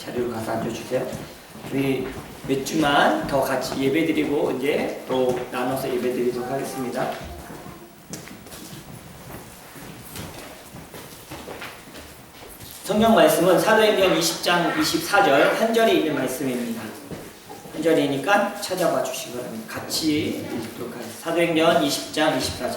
자리로 가서 앉아주세요. 우리 몇 주만 더 같이 예배드리고 이제 또 나눠서 예배드리도록 하겠습니다. 성경 말씀은 사도행전 20장 24절 한 절에 있는 말씀입니다. 한 절이니까 찾아봐 주시기 바랍니다. 같이 읽도록 하겠습니다. 사도행전 20장 24절.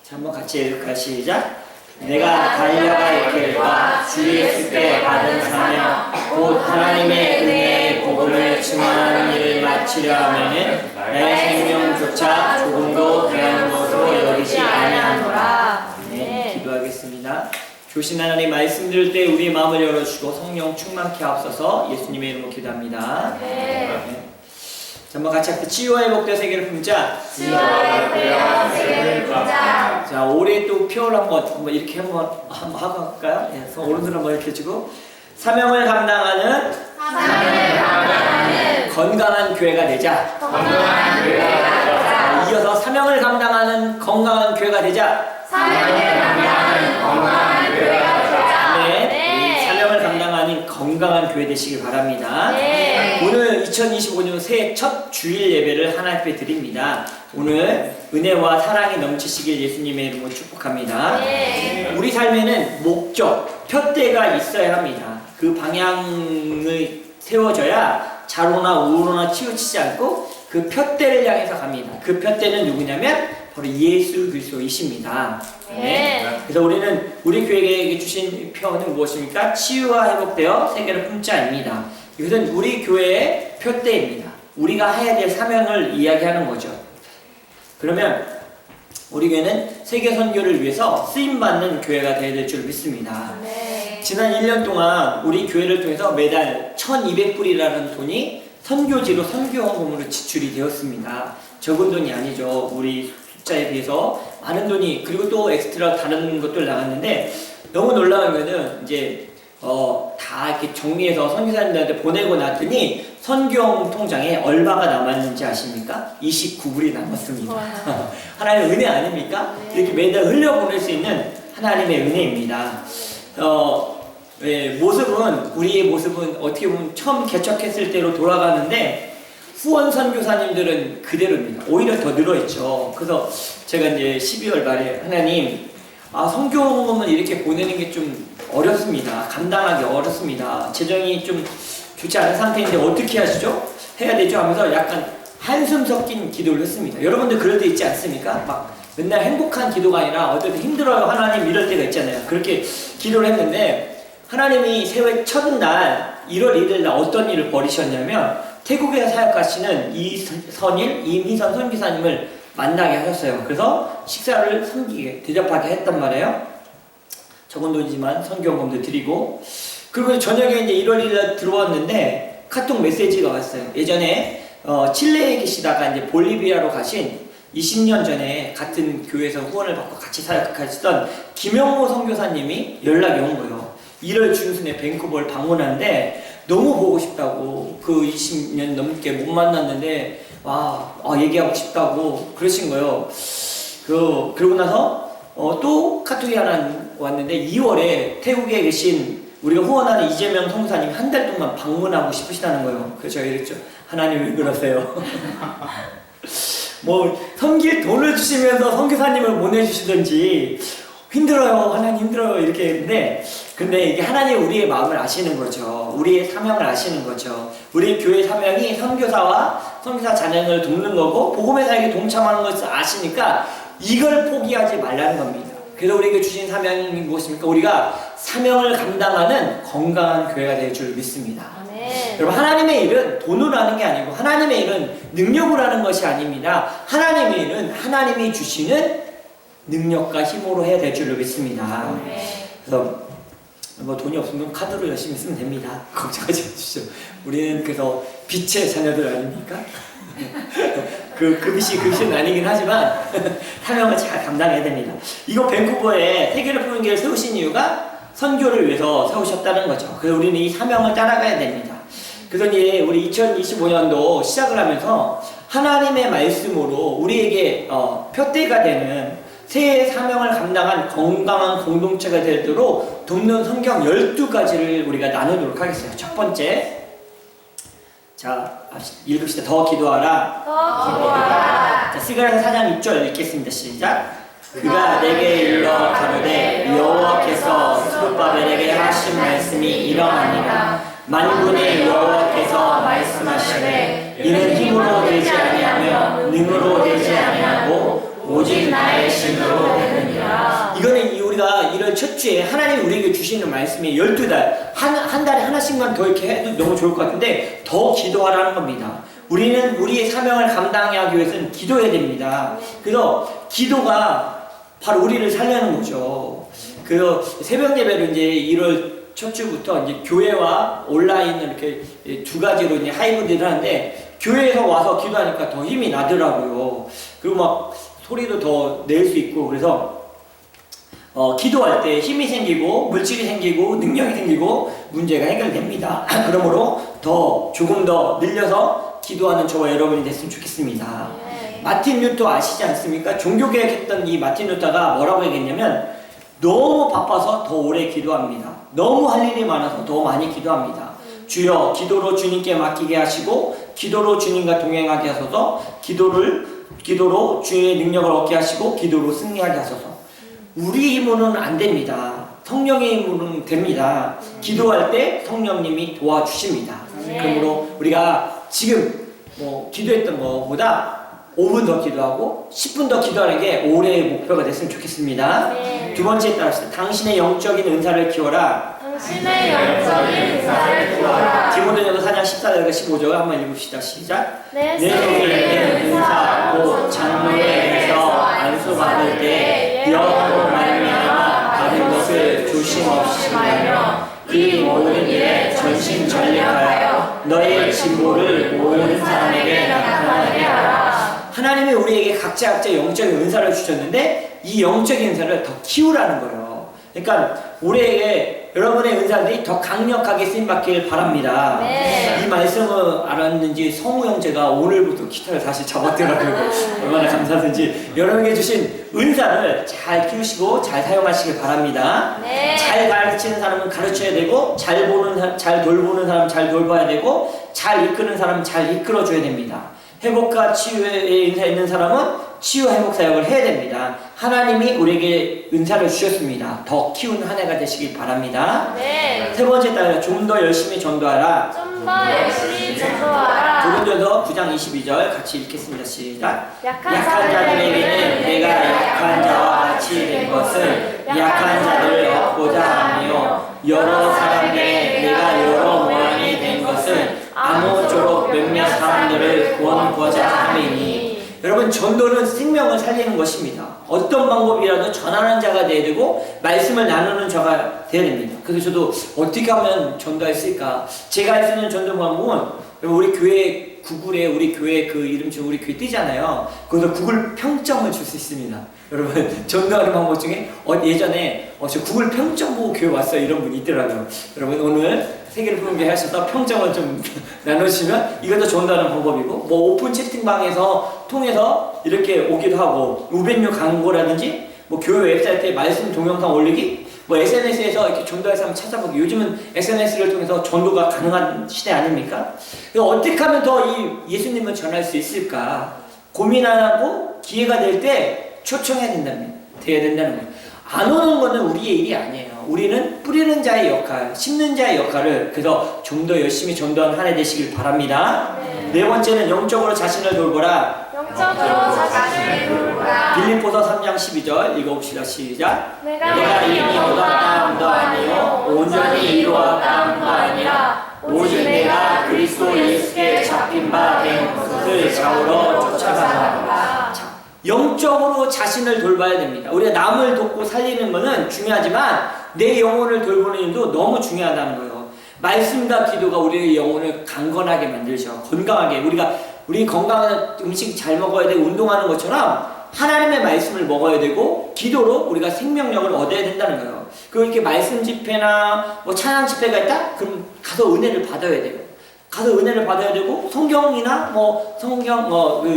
자, 한번 같이 읽을까요? 시작. 내가 달려갈 길과 주 예수께 받은 사명 곧 하나님의 은혜의 복음을 증언하는 일을 마치려 하면은 나의 생명조차 조금도 귀한 것으로 여기지 아니하노라. 네, 기도하겠습니다. 조신 하나님 말씀 들을 때 우리의 마음을 열어주시고 성령 충만케 하옵소서. 예수님의 이름으로 기도합니다. 네. 자, 한번 같이 할게요. 치유와 회복되어 세계를 품자. 치유와 회복되어 세계를 품자. 자, 올해 또 표현 한번 이렇게 한번 하고 갈까요? 네, 오른손 한번 이렇게 주고 사명을 감당하는 건강한 교회가 되자. 건강한 교회가 되자. 이어서 사명을 감당하는 건강한 교회가 되자. 사명을 감당하는 건강한 교회가 되자. 네, 사명을 감당하는 건강한 교회 되시길 바랍니다. 네. 오늘 2025년 새해 첫 주일 예배를 하나님 앞에 드립니다. 오늘 은혜와 사랑이 넘치시길 예수님의 이름으로 축복합니다. 네. 우리 삶에는 목적, 표대가 있어야 합니다. 그 방향을 세워져야 좌로나 우로나 치우치지 않고 그 표대를 향해서 갑니다. 그 표대는 누구냐면 바로 예수 그리스도이십니다. 네. 그래서 우리는 우리 교회에게 주신 표현은 무엇입니까? 치유와 회복되어 세계를 품자입니다. 이것은 우리 교회의 표대입니다. 우리가 해야 될 사명을 이야기하는 거죠. 그러면 우리 교회는 세계 선교를 위해서 쓰임받는 교회가 되어야 될 줄 믿습니다. 네. 지난 1년 동안 우리 교회를 통해서 매달 1,200불이라는 돈이 선교지로 선교 헌금으로 지출이 되었습니다. 적은 돈이 아니죠. 우리 숫자에 비해서 많은 돈이, 그리고 또 엑스트라 다른 것들 나갔는데 너무 놀라운 거는 이제 다 이렇게 정리해서 선교사님들한테 보내고 났더니 선교용 통장에 얼마가 남았는지 아십니까? 29불이 남았습니다. 하나님의 은혜 아닙니까? 네. 이렇게 매달 흘려보낼 수 있는 하나님의 은혜입니다. 우리의 모습은 어떻게 보면 처음 개척했을 때로 돌아가는데 후원 선교사님들은 그대로입니다. 오히려 더 늘어있죠. 그래서 제가 이제 12월 말에 하나님, 선교금을 이렇게 보내는 게 좀 어렵습니다. 감당하기 어렵습니다. 재정이 좀 좋지 않은 상태인데 어떻게 하시죠? 해야 되죠? 하면서 약간 한숨 섞인 기도를 했습니다. 여러분들 그럴 때 있지 않습니까? 막 맨날 행복한 기도가 아니라 어떨 때 힘들어요 하나님 이럴 때가 있잖아요. 그렇게 기도를 했는데 하나님이 새해 첫날 1월 1일 날 어떤 일을 벌이셨냐면 태국에서 사역하시는 임희선 선교사님을 만나게 하셨어요. 그래서 식사를 대접하게 했단 말이에요. 적은 돈이지만 선교금도 드리고, 그리고 저녁에 이제 1월 1일 날 들어왔는데 카톡 메시지가 왔어요. 예전에 칠레에 계시다가 이제 볼리비아로 가신 20년 전에 같은 교회에서 후원을 받고 같이 사역하시던 김영모 선교사님이 연락이 온 거예요. 1월 중순에 밴쿠버를 방문하는데 너무 보고 싶다고, 그 20년 넘게 못 만났는데 얘기하고 싶다고 그러신 거예요. 그러고 나서 또 카톡이 하나 왔는데 2월에 태국에 계신 우리가 후원하는 이재명 선교사님이 한 달 동안 방문하고 싶으시다는 거예요. 그래서 제가 이랬죠. 하나님 왜 그러세요? 섬길 돈을 주시면서 선교사님을 보내주시든지, 힘들어요 하나님 힘들어요 이렇게 했는데, 근데 이게 하나님 우리의 마음을 아시는 거죠. 우리의 사명을 아시는 거죠. 우리 교회 사명이 선교사와 선교사 자녀를 돕는 거고 복음의 사역에 동참하는 것을 아시니까 이걸 포기하지 말라는 겁니다. 그래서 우리에게 주신 사명이 무엇입니까? 우리가 사명을 감당하는 건강한 교회가 될 줄 믿습니다. 아멘. 여러분, 하나님의 일은 돈으로 하는 게 아니고 하나님의 일은 능력으로 하는 것이 아닙니다. 하나님의 일은 하나님이 주시는 능력과 힘으로 해야 될 줄로 믿습니다. 그래서 돈이 없으면 카드로 열심히 쓰면 됩니다. 걱정하지 마십시오. 우리는 그래서 빛의 자녀들 아닙니까? 그 빛은 아니긴 하지만 사명을 잘 감당해야 됩니다. 이거 밴쿠버에 세계를 푸는 길을 세우신 이유가 선교를 위해서 세우셨다는 거죠. 그래서 우리는 이 사명을 따라가야 됩니다. 그래서 이제 우리 2025년도 시작을 하면서 하나님의 말씀으로 우리에게 표대가 되는 새 사명을 감당한 건강한 공동체가 되도록 돕는 성경 12가지를 우리가 나누도록 하겠어요. 첫 번째, 자, 읽읍시다. 더 기도하라. 더 기도하라. 자, 스가랴서 4장 6절 읽겠습니다. 시작. 그가 내게 일러 가로되 여호와께서 스룹바벨에게 하신 말씀이 이러하니라. 만군의 여호와께서 말씀하시되 이는 힘으로 되지 아니하며 능으로 되지 아니하고 오직 나의 신으로 되느니라. 이거는 우리가 이럴 첫 주에 하나님이 우리에게 주시는 말씀이 12달 한 달에 하나씩만 더 이렇게 해도 너무 좋을 것 같은데 더 기도하라는 겁니다. 우리는 우리의 사명을 감당하기 위해서는 기도해야 됩니다. 그래서 기도가 바로 우리를 살려는 거죠. 그 새벽 예배를 이제 1월 첫 주부터 이제 교회와 온라인 이렇게 두 가지로 이제 하이브리드를 하는데 교회에서 와서 기도하니까 더 힘이 나더라고요. 그리고 막 소리도 더 낼 수 있고 그래서 기도할 때 힘이 생기고 물질이 생기고 능력이 생기고 문제가 해결됩니다. 그러므로 조금 더 늘려서 기도하는 저와 여러분이 됐으면 좋겠습니다. 마틴 루터 아시지 않습니까? 종교개혁했던 이 마틴 루터가 뭐라고 얘기했냐면 너무 바빠서 더 오래 기도합니다. 너무 할 일이 많아서 더 많이 기도합니다. 주여 기도로 주님께 맡기게 하시고 기도로 주님과 동행하게 하소서. 기도로 주의 능력을 얻게 하시고 기도로 승리하게 하소서. 우리 힘으로는 안 됩니다. 성령의 힘으로는 됩니다. 기도할 때 성령님이 도와주십니다. 그러므로 우리가 지금 기도했던 것보다 5분 더 기도하고 10분 더 기도하는 게 올해의 목표가 됐으면 좋겠습니다. 두 번째 따라서 당신의 영적인 은사를 키워라. 당신의 영적인 은사를 키워라. 디모데전서 4장 14절과 15절 한번 읽읍시다. 시작. 내 속에 있는 은사 곧 장로에게서 안수받을 때 영으로 말미암아 받은 것을 조심없이 하며 이 모든 일에 전심전력하여 너의 진보를 모든 사람에게 나타나게 하라. 하나님이 우리에게 각자 영적인 은사를 주셨는데 이 영적인 은사를 더 키우라는 거예요. 그러니까 우리에게 여러분의 은사들이 더 강력하게 쓰임받길 바랍니다. 이 말씀을 알았는지 성우 형제가 오늘부터 기타를 다시 잡았더라고요. 얼마나 감사하든지 여러분에게 주신 은사를 잘 키우시고 잘 사용하시길 바랍니다. 잘 가르치는 사람은 가르쳐야 되고 잘 돌보는 사람은 잘 돌봐야 되고 잘 이끄는 사람은 잘 이끌어줘야 됩니다. 회복과 치유에 은사 있는 사람은 치유 회복 사역을 해야 됩니다. 하나님이 우리에게 은사를 주셨습니다. 더 키운 한 해가 되시길 바랍니다. 세 번째 따라 좀 더 열심히 전도하라. 좀 더 열심히 전도하라. 고린도서 9장 22절 같이 읽겠습니다. 시작. 약한 자들에게는 내가 약한 자와 같이 된 것은 약한 자들을 얻고자 하며 여러 사람에게 내가 여러 모양이 된 것은 아무쪼록 몇몇 사람들을 구원하고자 함이니. 여러분 전도는 생명을 살리는 것입니다. 어떤 방법이라도 전하는 자가 되어야 되고 말씀을 나누는 자가 되어야 됩니다. 그래서 저도 어떻게 하면 전도할 수 있을까? 제가 쓰는 전도 방법은 우리 교회 구글에 우리 교회 그 이름 지금 우리 교회 뜨잖아요. 거기서 구글 평점을 줄 수 있습니다. 여러분 전도하는 방법 중에 예전에 저 구글 평점 보고 교회 왔어요 이런 분이 있더라고요. 여러분 오늘 세계를 푸는 게 하셔서 평점을 좀 나누시면 이것도 전도하는 방법이고 오픈 채팅방에서 통해서 이렇게 오기도 하고 우변류 광고라든지 교회 웹사이트에 말씀 동영상 올리기 SNS에서 이렇게 전도할 사람 찾아보기. 요즘은 SNS를 통해서 전도가 가능한 시대 아닙니까? 어떻게 하면 더 이 예수님을 전할 수 있을까 고민하고 기회가 될 때 초청해야 돼야 된다는 거예요. 안 오는 거는 우리의 일이 아니에요. 우리는 뿌리는 자의 역할, 심는 자의 역할을 그래서 좀 더 열심히 전도하는 한 해 되시길 바랍니다. 네 번째는 영적으로 자신을 돌보라. 영적으로 자신을 돌보라. 빌립보서 3장 12절 읽어봅시다. 시작. 내가 이미 얻었다함도 아니요 온전히 이루었다함도 아니라 오직 내가 그리스도 예수께 잡힌 바 된 것을 좌우로 쫓아가노라. 영적으로 자신을 돌봐야 됩니다. 우리가 남을 돕고 살리는 것은 중요하지만 내 영혼을 돌보는 일도 너무 중요하다는 거예요. 말씀과 기도가 우리의 영혼을 강건하게 만들죠. 건강하게. 우리 건강한 음식 잘 먹어야 되고 운동하는 것처럼 하나님의 말씀을 먹어야 되고 기도로 우리가 생명력을 얻어야 된다는 거예요. 그리고 이렇게 말씀 집회나 찬양 집회가 있다? 그럼 가서 은혜를 받아야 돼요. 가서 은혜를 받아야 되고 성경이나 성경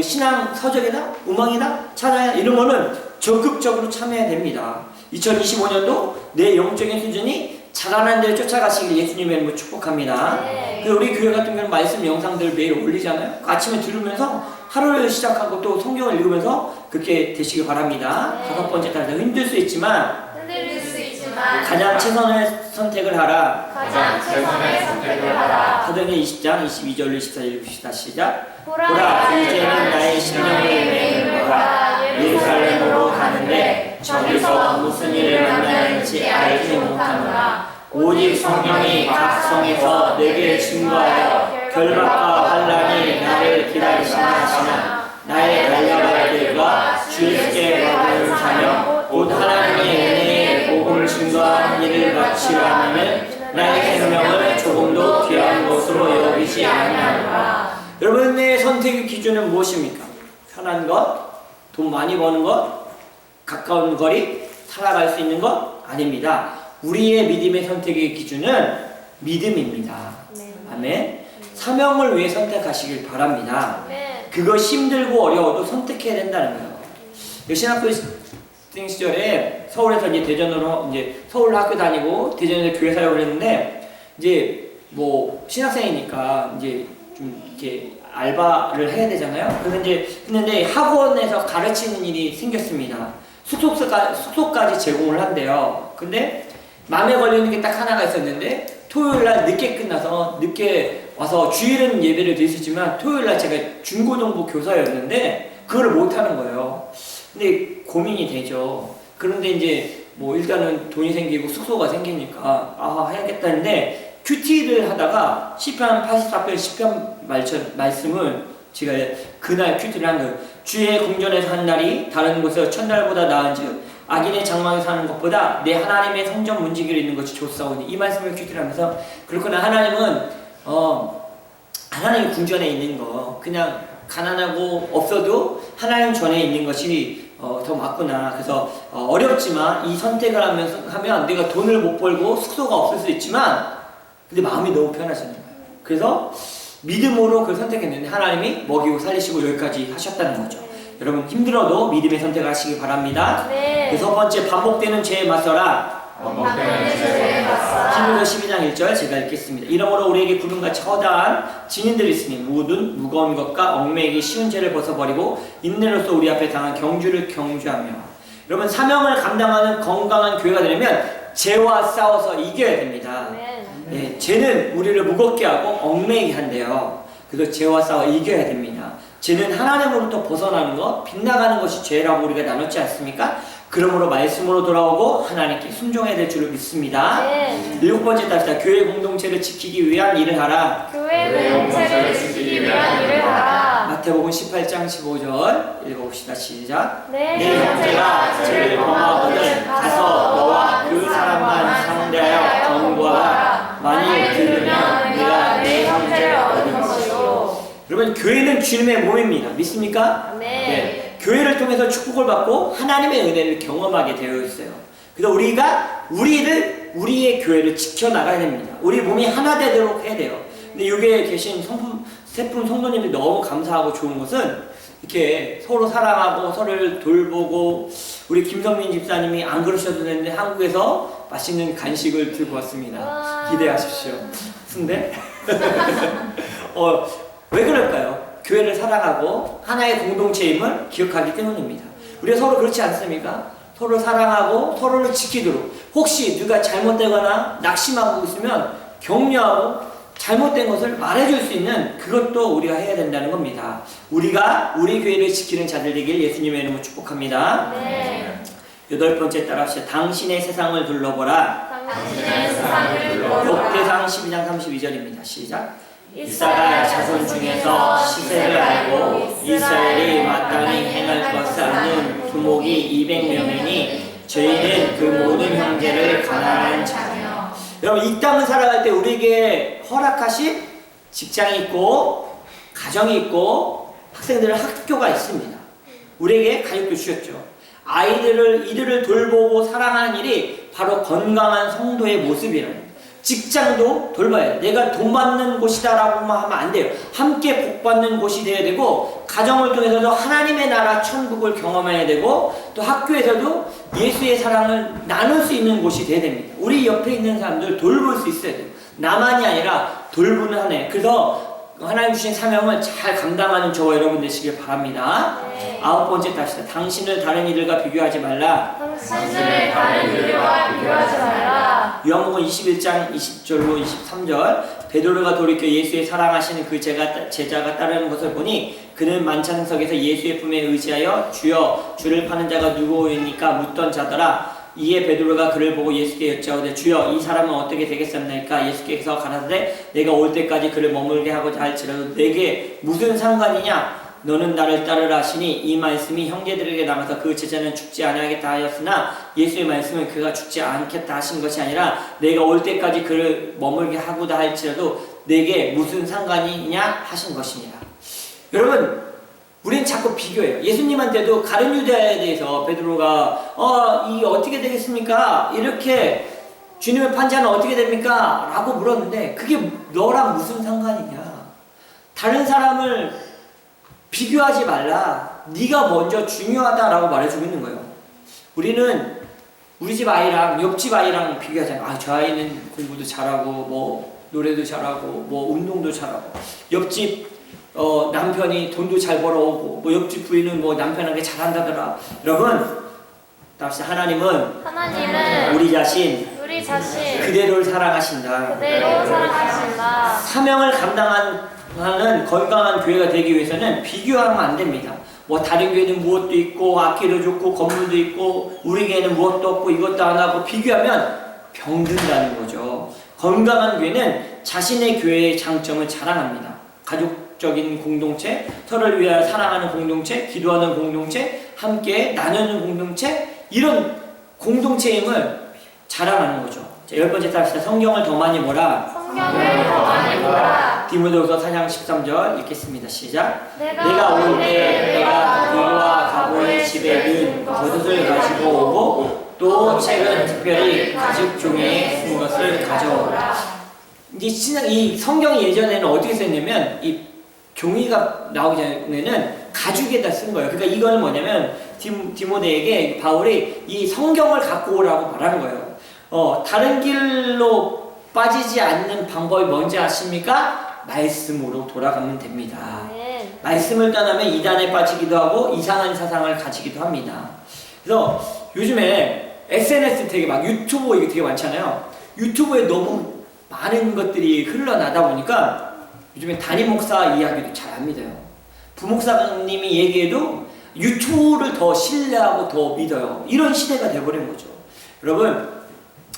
신앙 서적이나 음악이나 찬양 이런 거는 적극적으로 참여해야 됩니다. 2025년도 내 영적인 수준이 자라나는 데를 쫓아가시길 예수님의 이름으로 축복합니다. 네. 그래서 우리 교회 같은 경우는 말씀 영상들 매일 올리잖아요. 아침에 들으면서 하루를 시작하고 또 성경을 읽으면서 그렇게 되시길 바랍니다. 네. 다섯 번째 따라서 힘들 수 있지만 흔들릴 수 있지만 가장 최선의 선택을 하라. 가장 최선의 선택을 하라. 사도행전 20장 22절로 24절 읽읍시다. 시작. 보라 이제는 나의 심령을 메이노라. 예루살렘으로 가는데 저기서 무슨 일을 만나는지 알지 못하노라. 오직 성령이 각 성에서 내게 증거하여 결박과 환난이 나를 기다리시나 하시나 나의 달려갈 길과 주의께 받은 사명 곧 하나님의 은혜의 복음을 증거한 일을 마치려 하면 나의 생명을 조금도 귀한 것으로 여기지 아니하노라. 여러분의 선택의 기준은 무엇입니까? 편한 것, 돈 많이 버는 것, 가까운 거리, 살아갈 수 있는 것? 아닙니다. 우리의 믿음의 선택의 기준은 믿음입니다. 네. 아멘. 사명을 위해 선택하시길 바랍니다. 네. 그것이 힘들고 어려워도 선택해야 된다는 거예요. 신학교 시절에 서울에서 이제 대전으로 이제 서울 학교 다니고 대전에서 교회 사역을 했는데 이제 뭐 신학생이니까 이제 좀 이렇게 알바를 해야 되잖아요. 그래서 이제 했는데 학원에서 가르치는 일이 생겼습니다. 숙소까지 제공을 한대요. 근데 마음에 걸리는 게 딱 하나가 있었는데 토요일 날 늦게 끝나서 늦게 와서 주일은 예배를 드리지만 토요일 날 제가 중고등부 교사였는데 그걸 못 하는 거예요. 근데 고민이 되죠. 그런데 이제 뭐 일단은 돈이 생기고 숙소가 생기니까 해야겠다 했는데 큐티를 하다가 시편 84편 시편 말씀을 제가 그날 큐티를 한 거예요. 주의 궁전에서 한 날이 다른 곳에서 천날보다 나은즉 악인의 장막에 사는 것보다 내 하나님의 성전 문지기로 있는 것이 좋사오니 이 말씀을 큐티를 하면서 그렇구나 하나님은 하나님 궁전에 있는 거 그냥 가난하고 없어도 하나님 전에 있는 것이 더 맞구나. 그래서 어렵지만 이 선택을 하면 내가 돈을 못 벌고 숙소가 없을 수 있지만 근데 마음이 너무 편하잖아요. 그래서 믿음으로 그걸 선택했는데 하나님이 먹이고 살리시고 여기까지 하셨다는 거죠. 여러분 힘들어도 믿음의 선택을 하시기 바랍니다. 네. 여섯 번째 반복되는 죄에 맞서라. 반복되는 죄에 맞서라. 히브리서 12장 1절 제가 읽겠습니다. 이러므로 우리에게 구름같이 허다한 증인들이 있으니 모든 무거운 것과 얽매이기 쉬운 죄를 벗어버리고 인내로서 우리 앞에 당한 경주를 경주하며 여러분 사명을 감당하는 건강한 교회가 되려면 죄와 싸워서 이겨야 됩니다. 예, 죄는 우리를 무겁게 하고 얽매이게 한대요. 그래서 죄와 싸워 이겨야 됩니다. 죄는 하나님으로부터 벗어나는 것, 빗나가는 것이 죄라고 우리가 나눴지 않습니까? 그러므로 말씀으로 돌아오고 하나님께 순종해야 될 줄을 믿습니다. 네. 일곱 번째 답시다. 교회 공동체를 지키기 위한 일을 하라. 교회 공동체를 지키기 위한 일을 하라. 마태복음 18장 15절 읽어봅시다. 시작. 내 형제가 죄를 범하거든 가서 너와 그 사람만 상대하여 경고하라. 만일 들으면 네가 내 형제를 얻은 것이요. 여러분 교회는 주님의 몸입니다. 믿습니까? 네. 교회를 통해서 축복을 받고 하나님의 은혜를 경험하게 되어 있어요. 그래서 우리가 우리의 교회를 지켜나가야 됩니다. 우리 몸이 하나 되도록 해야 돼요. 근데 여기에 계신 세분 성도님들이 너무 감사하고 좋은 것은 이렇게 서로 사랑하고 서로를 돌보고 우리 김성민 집사님이 안 그러셔도 되는데 한국에서 맛있는 간식을 들고 왔습니다. 기대하십시오. 순대? 왜 그럴까요? 교회를 사랑하고 하나의 공동체임을 기억하기 때문입니다. 우리가 서로 그렇지 않습니까? 서로 사랑하고 서로를 지키도록 혹시 누가 잘못되거나 낙심하고 있으면 격려하고 잘못된 것을 말해줄 수 있는 그것도 우리가 해야 된다는 겁니다. 우리가 우리 교회를 지키는 자들 되길 예수님의 이름으로 축복합니다. 네. 여덟 번째 따라합시다. 당신의 세상을 둘러보라. 당신의 세상을 둘러보라. 역대상 12장 32절입니다. 시작. 이스라엘 자손 중에서 시세를 알고 이스라엘이 마땅히 행할 것을 아는 두목이 200명이니 저희는 그 모든 형제를 가난한 자녀. 여러분 이 땅을 살아갈 때 우리에게 허락하신 직장이 있고 가정이 있고 학생들의 학교가 있습니다. 우리에게 가족도 주셨죠. 이들을 돌보고 사랑하는 일이 바로 건강한 성도의 모습이라는 거예요. 직장도 돌봐야 돼요. 내가 돈 받는 곳이다라고만 하면 안 돼요. 함께 복 받는 곳이 되어야 되고 가정을 통해서도 하나님의 나라 천국을 경험해야 되고 또 학교에서도 예수의 사랑을 나눌 수 있는 곳이 돼야 됩니다. 우리 옆에 있는 사람들 돌볼 수 있어야 돼요. 나만이 아니라 돌보는 하나님. 그래서 하나님 주신 사명을 잘 감당하는 저와 여러분 되시길 바랍니다. 네. 9번째 답시다. 당신을 다른 이들과 비교하지 말라. 당신을 다른 이들과 비교하지 말라. 요한복음 21장 20절로 23절. 베드로가 돌이켜 예수의 사랑하시는 그 제자가 따르는 것을 보니 그는 만찬석에서 예수의 품에 의지하여 주여 주를 파는 자가 누구오니까 묻던 자더라. 이에 베드로가 그를 보고 예수께 여짜오되 주여 이 사람은 어떻게 되겠습니까? 예수께서 가라사대 내가 올 때까지 그를 머물게 하고자 할지라도 내게 무슨 상관이냐? 너는 나를 따르라 하시니 이 말씀이 형제들에게 남아서 그 제자는 죽지 아니하겠다 하였으나 예수의 말씀은 그가 죽지 않겠다 하신 것이 아니라 내가 올 때까지 그를 머물게 하고자 할지라도 내게 무슨 상관이냐 하신 것이니라. 여러분, 우리는 자꾸 비교해요. 예수님한테도 가룟 유다에 대해서 베드로가 이 어떻게 되겠습니까? 이렇게 주님의 판자는 어떻게 됩니까? 라고 물었는데 그게 너랑 무슨 상관이냐? 다른 사람을 비교하지 말라. 네가 먼저 중요하다라고 말해주고 있는 거예요. 우리는 우리 집 아이랑 옆집 아이랑 비교하잖아요. 저 아이는 공부도 잘하고 뭐 노래도 잘하고 뭐 운동도 잘하고 옆집 남편이 돈도 잘 벌어오고 뭐 옆집 부인은 뭐 남편에게 잘한다더라. 여러분, 답시다. 하나님은 우리 자신 그대로를 사랑하신다. 그대로 사랑하신다. 사명을 감당하는 건강한 교회가 되기 위해서는 비교하면 안 됩니다. 뭐 다른 교회는 무엇도 있고 악기도 좋고 건물도 있고 우리 교회는 무엇도 없고 이것도 안 하고 비교하면 병든다는 거죠. 건강한 교회는 자신의 교회의 장점을 자랑합니다. 가족적인 공동체, 서로를 위하여 사랑하는 공동체, 기도하는 공동체, 함께 나누는 공동체, 이런 공동체임을 자랑하는 거죠. 자, 10번째 답시다. 성경을 더 많이 보라. 성경을 더 많이 보라. 디모데후서 4장 13절 읽겠습니다. 시작. 내가 올 때 내가 너와 가보의 집에 는 겉옷을 가지고 오고 또 책은 특별히 가죽 종이에 쓴 것을 가져오라. 이제 이 성경이 예전에는 어떻게 썼냐면 이 종이가 나오기 전에는 가죽에다 쓴 거예요. 그러니까 이거는 뭐냐면 디모데에게 바울이 이 성경을 갖고 오라고 말하는 거예요. 다른 길로 빠지지 않는 방법이 뭔지 아십니까? 말씀으로 돌아가면 됩니다. 네. 말씀을 떠나면 이단에 빠지기도 하고 이상한 사상을 가지기도 합니다. 그래서 요즘에 SNS 되게 막 유튜브 이게 되게 많잖아요. 유튜브에 너무 많은 것들이 흘러나다 보니까 요즘에 담임 목사 이야기도 잘 안 믿어요. 부목사님이 얘기해도 유튜브를 더 신뢰하고 더 믿어요. 이런 시대가 돼버린 거죠. 여러분,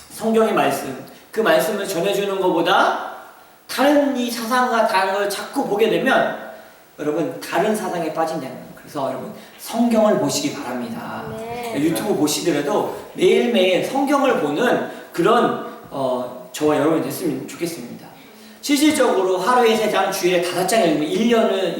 성경의 말씀, 그 말씀을 전해주는 것보다 다른 이 사상과 다른 걸 자꾸 보게 되면 여러분 다른 사상에 빠진다는 거예요. 그래서 여러분 성경을 보시기 바랍니다. 네. 유튜브 보시더라도 매일매일 성경을 보는 그런 저와 여러분이 됐으면 좋겠습니다. 실질적으로 하루에 3장, 주일에 5장 읽으면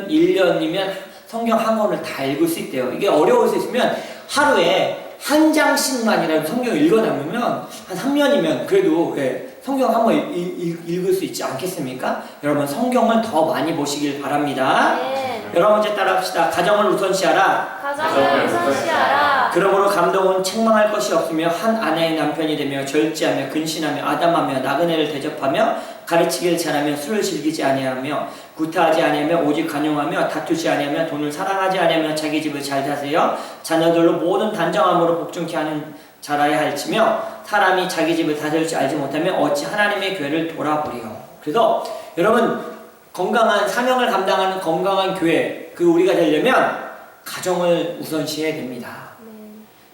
1년이면 성경 한 권을 다 읽을 수 있대요. 이게 어려울 수 있으면 하루에 한 장씩만이라도 성경을 읽어나면 한 3년이면 그래도 성경 한 번 읽을 수 있지 않겠습니까? 여러분 성경을 더 많이 보시길 바랍니다. 네. 여러분 이제 따라합시다. 가정을 우선시하라. 가정을 우선시하라. 그러므로 감독은 책망할 것이 없으며 한 아내의 남편이 되며 절제하며 근신하며 아담하며 나그네를 대접하며 가르치기를 잘하며 술을 즐기지 아니하며 구타하지 아니하며 오직 간용하며 다투지 아니하며 돈을 사랑하지 아니하며 자기 집을 잘 다스려 자녀들로 모든 단정함으로 복종케 하는 자라야 할지며 사람이 자기 집을 다스릴 줄 알지 못하면 어찌 하나님의 교회를 돌아보리요. 그래서 여러분 건강한 사명을 감당하는 건강한 교회 우리가 되려면 가정을 우선시해야 됩니다.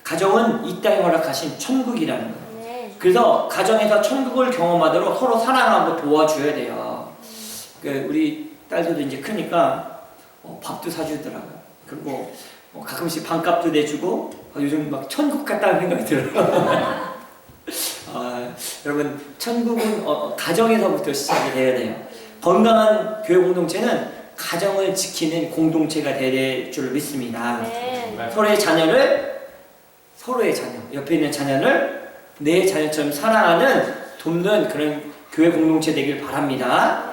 가정은 이 땅에 허락하신 천국이라는 거예요. 그래서 가정에서 천국을 경험하도록 서로 사랑하고 도와줘야 돼요. 우리 딸들도 이제 크니까 밥도 사주더라고요. 그리고 가끔씩 반값도 내주고 요즘 막 천국 같다는 생각이 들어요. 여러분 천국은 가정에서부터 시작이 돼야 돼요. 건강한 교회 공동체는 가정을 지키는 공동체가 될 줄 믿습니다. 서로의 자녀, 옆에 있는 자녀를 내 자녀처럼 사랑하는, 돕는 그런 교회 공동체 되길 바랍니다.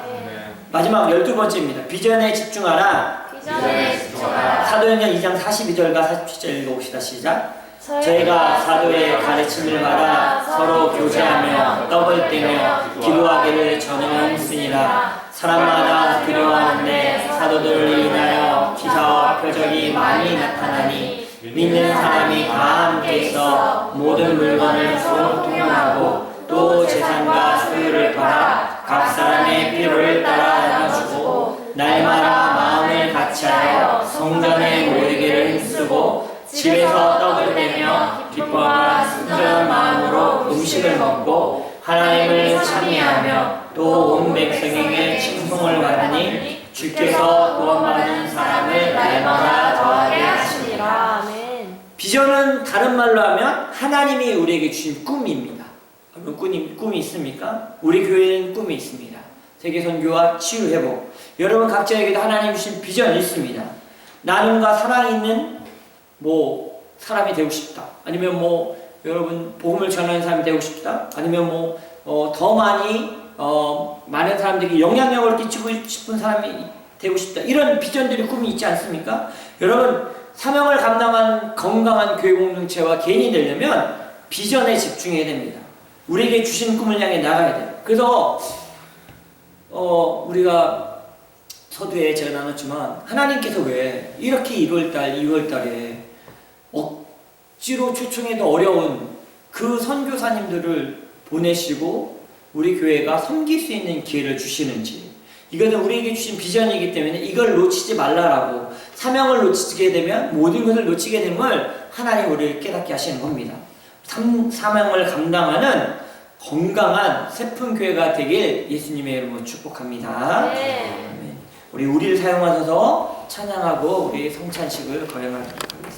마지막 12번째입니다. 비전에 집중하라. 비전에 지쳐라. 사도행전 2장 42절과 47절 읽어봅시다. 시작. 저희가 사도의 가르침을 받아 서로 교제하며 떡을 떼며 기도하기를 전하였으니라. 사람마다 두려워하는데 사도들을 인하여 기사와 표적이 많이 나타나니 믿는 사람이 다 함께 있어 모든 물건을 서로 통용하고 또 재산과 소유를 팔아 각 사람의 필요를 따라 나눠주고 날마다 마음을 같이하여 성전에 모이기를 힘쓰고 집에서 떡을 떼며 기뻐하는 순전한 마음으로 음식을 먹고 하나님을 찬미하며 또 온 백성에게 칭송을 받으니 주께서 구원받는 사람을 날마다 더하게 하시니라. 아멘. 비전은 다른 말로 하면 하나님이 우리에게 주신 꿈입니다. 여러분 꿈이 있습니까? 우리 교회에는 꿈이 있습니다. 세계선교와 치유회복. 여러분 각자에게도 하나님 주신 비전이 있습니다. 나눔과 사랑이 있는 사람이 되고 싶다. 아니면 여러분 복음을 전하는 사람이 되고 싶다. 아니면 더 많은 사람들에게 영향력을 끼치고 싶은 사람이 되고 싶다. 이런 비전들이 꿈이 있지 않습니까? 여러분 사명을 감당한 건강한 교회 공동체와 개인이 되려면 비전에 집중해야 됩니다. 우리에게 주신 꿈을 향해 나가야 돼요. 그래서 우리가 서두에 제가 나눴지만 하나님께서 왜 이렇게 1월달, 2월달에 억지로 초청해도 어려운 그 선교사님들을 보내시고 우리 교회가 섬길 수 있는 기회를 주시는지, 이것은 우리에게 주신 비전이기 때문에 이걸 놓치지 말라라고, 사명을 놓치게 되면 모든 것을 놓치게 됨을 하나님 우리를 깨닫게 하시는 겁니다. 사명을 감당하는 건강한 세품 교회가 되길 예수님의 이름으로 축복합니다. 네. 우리를 사용하셔서 찬양하고 우리 성찬식을 거행하도록 하겠습니다.